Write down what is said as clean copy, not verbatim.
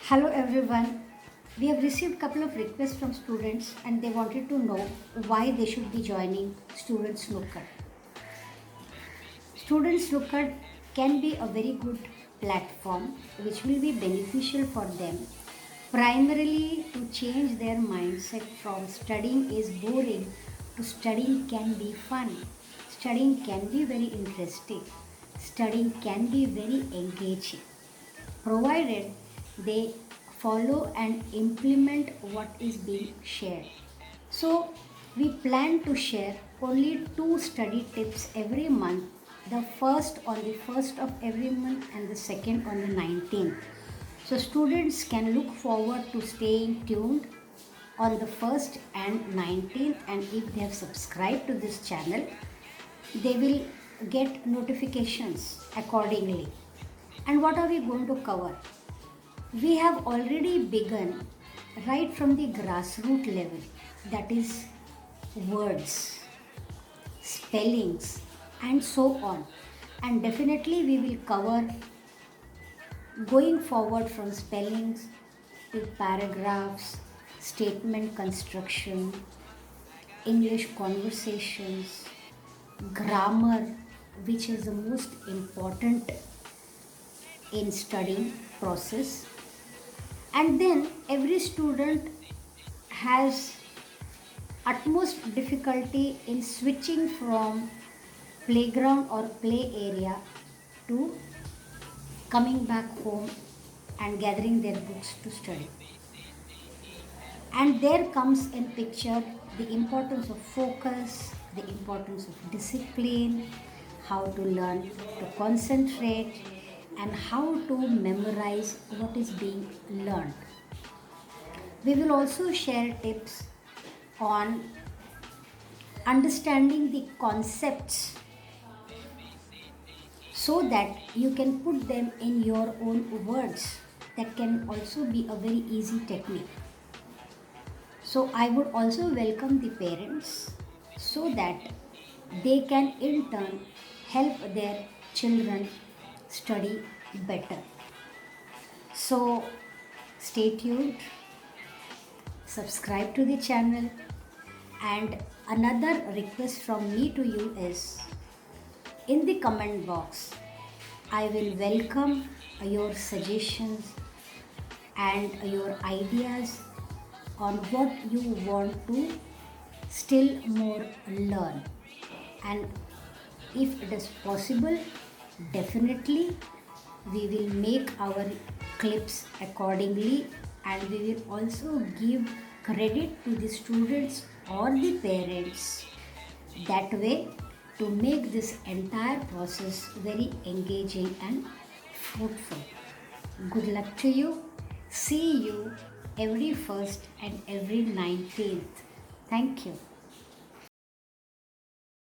Hello everyone. We have received couple of requests from students and they wanted to know why they should be joining Student Snooker. Student Snooker can be a very good platform which will be beneficial for them primarily to change their mindset from studying is boring to studying can be fun. Studying can be very interesting. Studying can be very engaging provided they follow and implement what is being shared. So, we plan to share only two study tips every month, the first on the first of every month and the second on the 19th. So, students can look forward to staying tuned on the 1st and 19th, and if they have subscribed to this channel, they will get notifications accordingly. And what are we going to cover? We have already begun right from the grassroots level, that is, words, spellings, and so on. And definitely, we will cover going forward from spellings to paragraphs, statement construction, English conversations, grammar, which is the most important in studying process. And then every student has utmost difficulty in switching from playground or play area to coming back home and gathering their books to study. And there comes in picture the importance of focus, the importance of discipline, how to learn to concentrate, and how to memorize what is being learned. We will also share tips on understanding the concepts so that you can put them in your own words. That can also be a very easy technique. So, I would also welcome the parents so that they can in turn help their children study better. So, stay tuned, subscribe to the channel, and another request from me to you is in the comment box, I will welcome your suggestions and your ideas on what you want to still more learn. And if it is possible, definitely we will make our clips accordingly, and we will also give credit to the students or the parents that way to make this entire process very engaging and fruitful. Good luck to you. See you every first and every 19th. Thank you.